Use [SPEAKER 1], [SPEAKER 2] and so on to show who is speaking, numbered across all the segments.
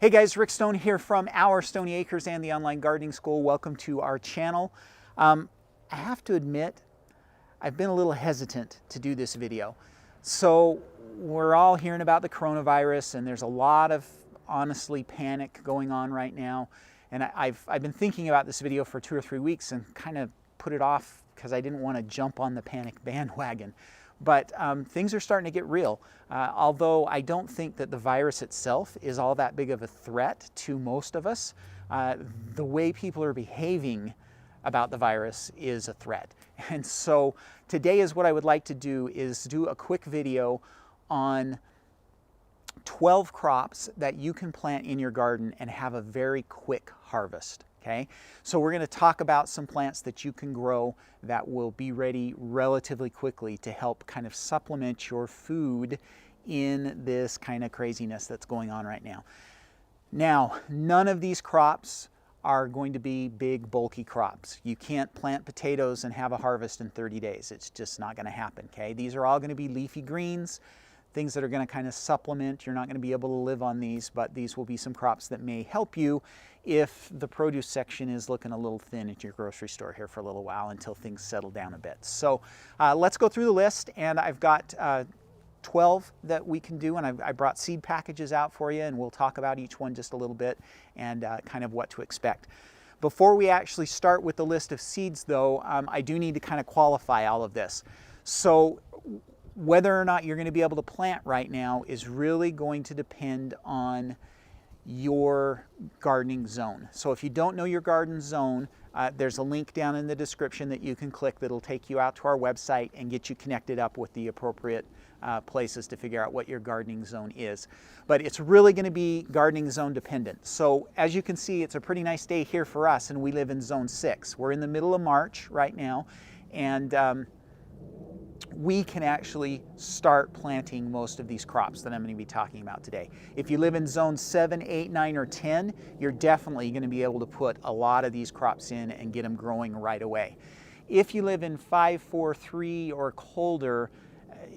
[SPEAKER 1] Hey guys, Rick Stone here from Our Stony Acres and the Online Gardening School. Welcome to our channel. I have to admit, I've been a little hesitant to do this video. So we're all hearing about the coronavirus and there's a lot of, honestly, panic going on right now. And I've been thinking about this video for 2 or 3 weeks and kind of put it off because I didn't want to jump on the panic bandwagon. But things are starting to get real. Although I don't think that the virus itself is all that big of a threat to most of us, the way people are behaving about the virus is a threat. And so today is what I would like to do is do a quick video on 12 crops that you can plant in your garden and have a very quick harvest. Okay, so we're going to talk about some plants that you can grow that will be ready relatively quickly to help kind of supplement your food in this kind of craziness that's going on right now. Now, none of these crops are going to be big, bulky crops. You can't plant potatoes and have a harvest in 30 days. It's just not going to happen. Okay, these are all going to be leafy greens, things that are going to kind of supplement. You're not going to be able to live on these, but these will be some crops that may help you if the produce section is looking a little thin at your grocery store here for a little while until things settle down a bit. So let's go through the list, and I've got 12 that we can do, and I brought seed packages out for you, and we'll talk about each one just a little bit and kind of what to expect. Before we actually start with the list of seeds though, I do need to kind of qualify all of this. So whether or not you're going to be able to plant right now is really going to depend on your gardening zone. So if you don't know your garden zone, there's a link down in the description that you can click that'll take you out to our website and get you connected up with the appropriate places to figure out what your gardening zone is. But it's really going to be gardening zone dependent. So as you can see, it's a pretty nice day here for us, and we live in zone 6. We're in the middle of March right now, and we can actually start planting most of these crops that I'm going to be talking about today. If you live in zone 7, 8, 9, or 10, you're definitely going to be able to put a lot of these crops in and get them growing right away. If you live in 5, 4, 3, or colder,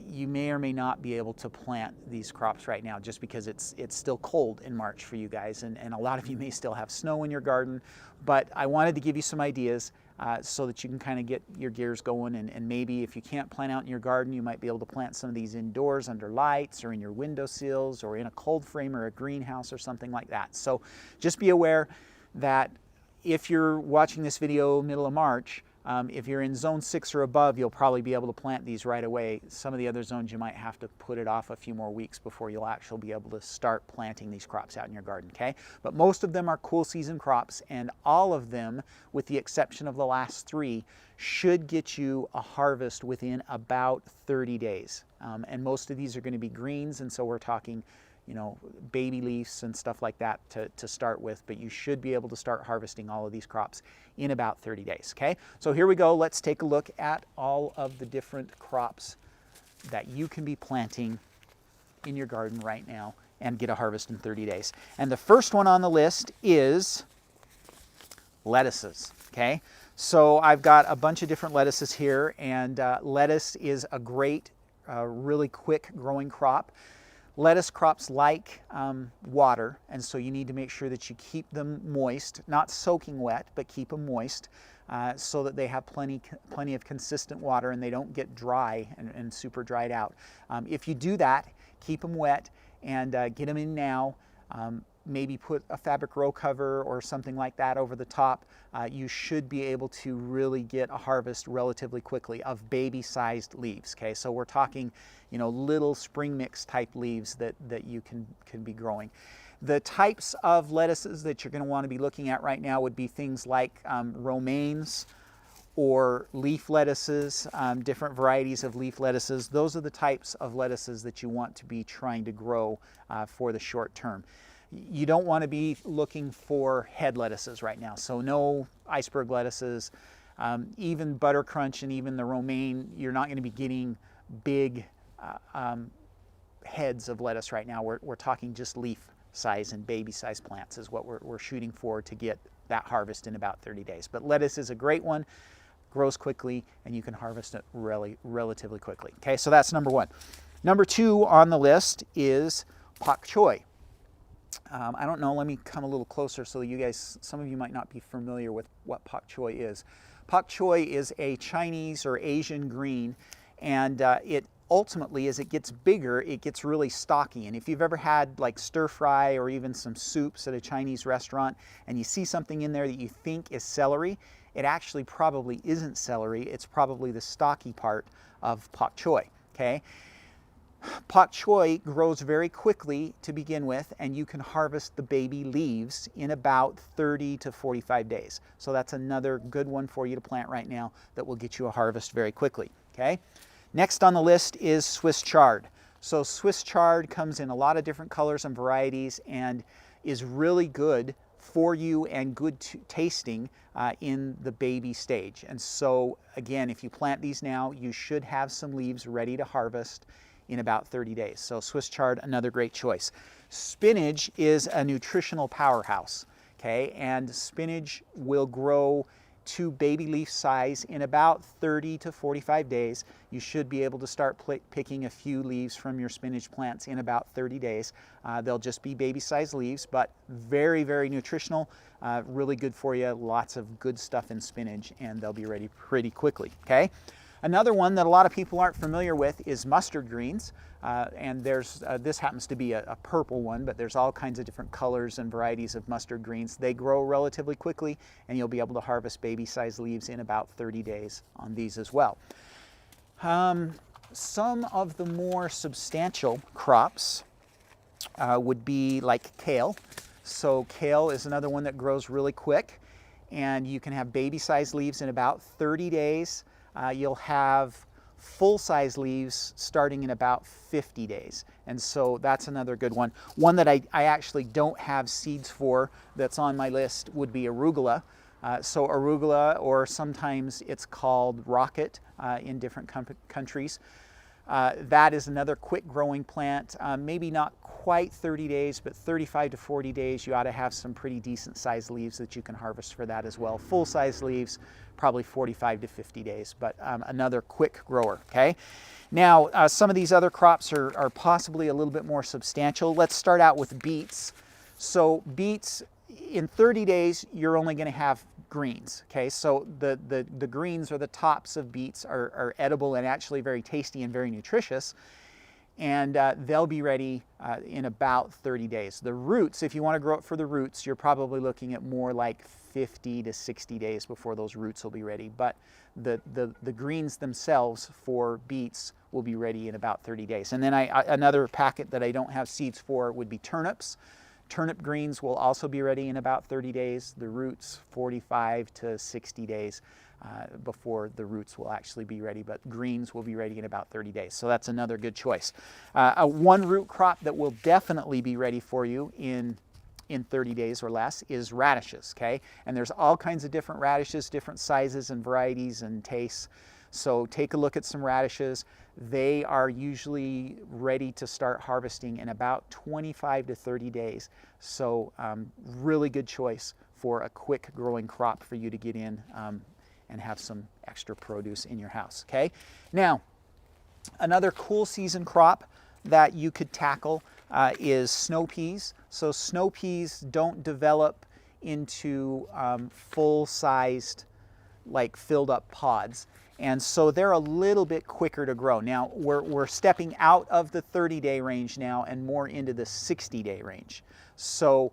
[SPEAKER 1] you may or may not be able to plant these crops right now just because it's still cold in March for you guys, and a lot of you may still have snow in your garden. But I wanted to give you some ideas so that you can kind of get your gears going, and maybe if you can't plant out in your garden, you might be able to plant some of these indoors under lights or in your windowsills or in a cold frame or a greenhouse or something like that. So just be aware that if you're watching this video middle of March, if you're in zone 6 or above, you'll probably be able to plant these right away. Some of the other zones you might have to put it off a few more weeks before you'll actually be able to start planting these crops out in your garden, okay? But most of them are cool season crops, and all of them, with the exception of the last 3, should get you a harvest within about 30 days. And most of these are going to be greens, and so we're talking, you know, baby leaves and stuff like that to start with, but you should be able to start harvesting all of these crops in about 30 days, okay? So here we go. Let's take a look at all of the different crops that you can be planting in your garden right now and get a harvest in 30 days. And the first one on the list is lettuces, okay? So I've got a bunch of different lettuces here, and lettuce is a great, really quick growing crop. Lettuce crops like water, and so you need to make sure that you keep them moist, not soaking wet, but keep them moist so that they have plenty of consistent water and they don't get dry and super dried out. If you do that, keep them wet and get them in now. Maybe put a fabric row cover or something like that over the top. You should be able to really get a harvest relatively quickly of baby-sized leaves. Okay, so we're talking, you know, little spring mix type leaves that you can be growing. The types of lettuces that you're going to want to be looking at right now would be things like romaines or leaf lettuces, different varieties of leaf lettuces. Those are the types of lettuces that you want to be trying to grow for the short term. You don't want to be looking for head lettuces right now, so no iceberg lettuces. Even butter crunch and even the romaine, you're not going to be getting big heads of lettuce right now. We're talking just leaf size and baby size plants is what we're shooting for to get that harvest in about 30 days. But lettuce is a great one, grows quickly, and you can harvest it relatively quickly. Okay, so that's number 1. Number 2 on the list is Bok Choy. I don't know, let me come a little closer so you guys, some of you might not be familiar with what Bok Choy is. Bok Choy is a Chinese or Asian green, and it ultimately, as it gets bigger, it gets really stocky. And if you've ever had like stir fry or even some soups at a Chinese restaurant and you see something in there that you think is celery, it actually probably isn't celery. It's probably the stocky part of Bok Choy, okay? Bok Choy grows very quickly to begin with, and you can harvest the baby leaves in about 30 to 45 days. So that's another good one for you to plant right now that will get you a harvest very quickly, okay? Next on the list is Swiss chard. So Swiss chard comes in a lot of different colors and varieties and is really good for you and good tasting in the baby stage. And so again, if you plant these now, you should have some leaves ready to harvest in about 30 days. So Swiss chard, another great choice. Spinach is a nutritional powerhouse, okay? And spinach will grow to baby leaf size in about 30 to 45 days. You should be able to start picking a few leaves from your spinach plants in about 30 days. They'll just be baby size leaves, but very, very nutritional, really good for you. Lots of good stuff in spinach, and they'll be ready pretty quickly, okay? Another one that a lot of people aren't familiar with is mustard greens. And there's, this happens to be a purple one, but there's all kinds of different colors and varieties of mustard greens. They grow relatively quickly, and you'll be able to harvest baby-sized leaves in about 30 days on these as well. Some of the more substantial crops would be like kale. So kale is another one that grows really quick, and you can have baby-sized leaves in about 30 days. You'll have full-size leaves starting in about 50 days. And so that's another good one. One that I actually don't have seeds for that's on my list would be arugula. So arugula, or sometimes it's called rocket in different countries. That is another quick growing plant, maybe not quite 30 days, but 35 to 40 days, you ought to have some pretty decent sized leaves that you can harvest for that as well. Full size leaves, probably 45 to 50 days, but another quick grower, okay? Now, some of these other crops are possibly a little bit more substantial. Let's start out with beets. So beets, in 30 days, you're only gonna have greens, okay? So the greens or the tops of beets are edible and actually very tasty and very nutritious. And they'll be ready in about 30 days. The roots, if you want to grow it for the roots, you're probably looking at more like 50 to 60 days before those roots will be ready. But the greens themselves for beets will be ready in about 30 days. And then another packet that I don't have seeds for would be turnips. Turnip greens will also be ready in about 30 days. The roots, 45 to 60 days. Before the roots will actually be ready, but greens will be ready in about 30 days. So that's another good choice. One root crop that will definitely be ready for you in 30 days or less is radishes, okay? And there's all kinds of different radishes, different sizes and varieties and tastes. So take a look at some radishes. They are usually ready to start harvesting in about 25 to 30 days. So really good choice for a quick growing crop for you to get in and have some extra produce in your house, okay? Now, another cool season crop that you could tackle is snow peas. So snow peas don't develop into full-sized, like filled up pods. And so they're a little bit quicker to grow. Now, we're stepping out of the 30-day range now and more into the 60-day range. So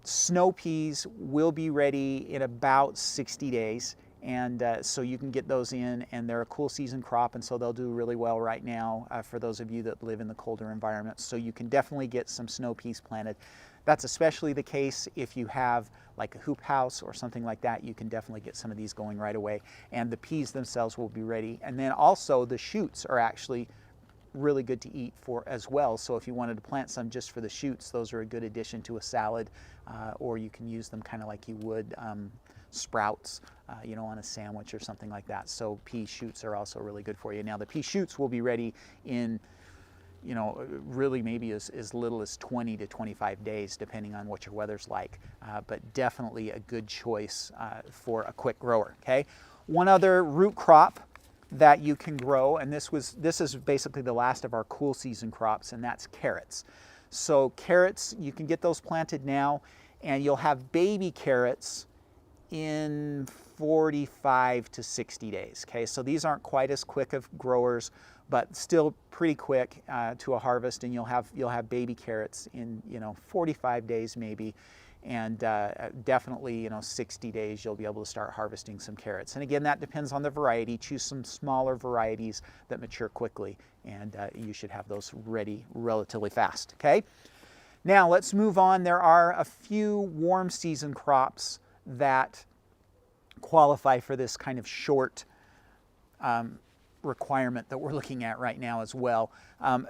[SPEAKER 1] snow peas will be ready in about 60 days, and so you can get those in, and they're a cool season crop, and so they'll do really well right now for those of you that live in the colder environments. So you can definitely get some snow peas planted. That's especially the case if you have like a hoop house or something like that. You can definitely get some of these going right away, and the peas themselves will be ready. And then also the shoots are actually really good to eat for as well. So if you wanted to plant some just for the shoots, those are a good addition to a salad, or you can use them kind of like you would sprouts, you know, on a sandwich or something like that. So pea shoots are also really good for you. Now the pea shoots will be ready in, you know, really maybe as little as 20 to 25 days, depending on what your weather's like, but definitely a good choice for a quick grower, okay? One other root crop that you can grow, and this is basically the last of our cool season crops, and that's carrots. So carrots, you can get those planted now, and you'll have baby carrots in 45 to 60 days. Okay, so these aren't quite as quick of growers, but still pretty quick to a harvest, and you'll have baby carrots in 45 days maybe, and definitely 60 days you'll be able to start harvesting some carrots. And again, that depends on the variety. Choose some smaller varieties that mature quickly, and you should have those ready relatively fast. Okay, now let's move on. There are a few warm season crops that qualify for this kind of short requirement that we're looking at right now as well.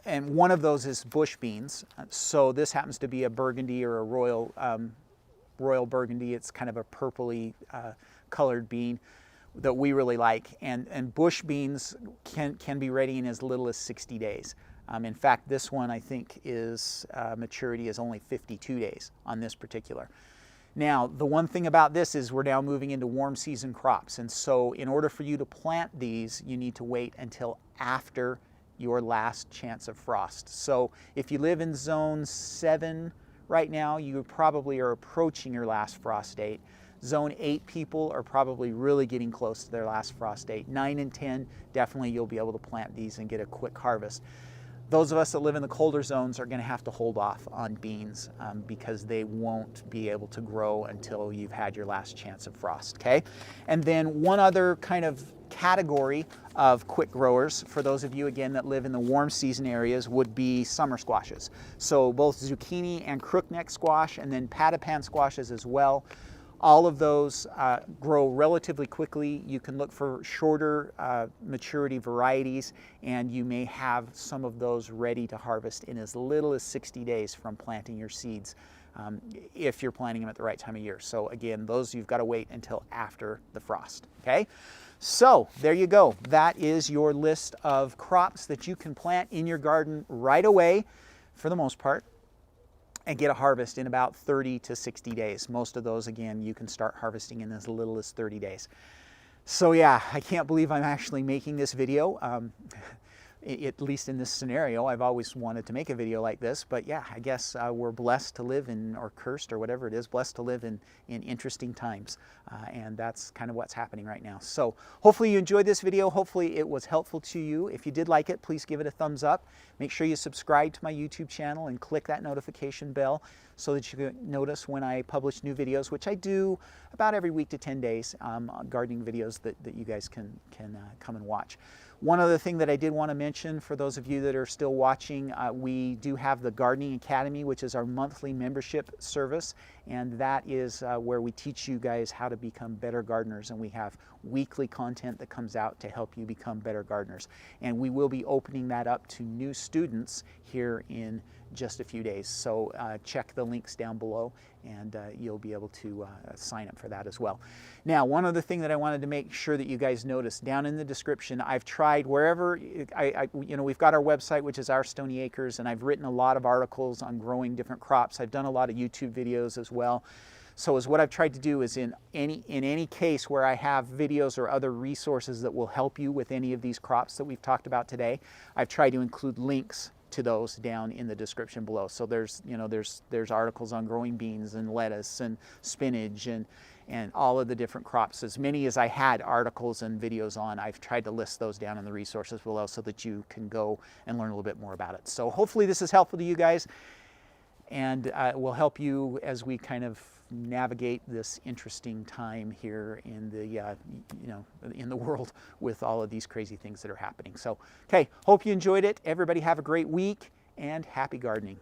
[SPEAKER 1] And one of those is bush beans. So this happens to be a burgundy or a royal burgundy. It's kind of a purpley colored bean that we really like. And bush beans can be ready in as little as 60 days. In fact, this one I think is maturity is only 52 days on this particular. Now, the one thing about this is we're now moving into warm season crops. And so in order for you to plant these, you need to wait until after your last chance of frost. So if you live in zone 7 right now, you probably are approaching your last frost date. Zone 8 people are probably really getting close to their last frost date. 9 and 10, definitely you'll be able to plant these and get a quick harvest. Those of us that live in the colder zones are going to have to hold off on beans because they won't be able to grow until you've had your last chance of frost, okay? And then one other kind of category of quick growers, for those of you, again, that live in the warm season areas, would be summer squashes. So both zucchini and crookneck squash, and then patapan squashes as well. All of those grow relatively quickly. You can look for shorter maturity varieties, and you may have some of those ready to harvest in as little as 60 days from planting your seeds, if you're planting them at the right time of year. So again, those you've got to wait until after the frost, okay? So there you go. That is your list of crops that you can plant in your garden right away, for the most part, and get a harvest in about 30 to 60 days. Most of those, again, you can start harvesting in as little as 30 days. So yeah, I can't believe I'm actually making this video. At least in this scenario, I've always wanted to make a video like this, but yeah, I guess we're blessed to live in, or cursed, or whatever it is, blessed to live in interesting times. And that's kind of what's happening right now. So hopefully you enjoyed this video. Hopefully it was helpful to you. If you did like it, please give it a thumbs up. Make sure you subscribe to my YouTube channel and click that notification bell so that you can notice when I publish new videos, which I do about every week to 10 days, gardening videos that you guys can come and watch. One other thing that I did want to mention for those of you that are still watching, we do have the Gardening Academy, which is our monthly membership service, and that is where we teach you guys how to become better gardeners, and we have weekly content that comes out to help you become better gardeners. And we will be opening that up to new students here in just a few days. So check the links down below, and you'll be able to sign up for that as well. Now, one other thing that I wanted to make sure that you guys notice, down in the description, I've tried wherever, we've got our website, which is Our Stony Acres, and I've written a lot of articles on growing different crops. I've done a lot of YouTube videos as well. So what I've tried to do is in any case where I have videos or other resources that will help you with any of these crops that we've talked about today, I've tried to include links to those down in the description below. So there's articles on growing beans and lettuce and spinach and all of the different crops. As many as I had articles and videos on, I've tried to list those down in the resources below so that you can go and learn a little bit more about it. So hopefully this is helpful to you guys, and will help you as we kind of navigate this interesting time here in the in the world with all of these crazy things that are happening. So okay, hope you enjoyed it. Everybody have a great week and happy gardening.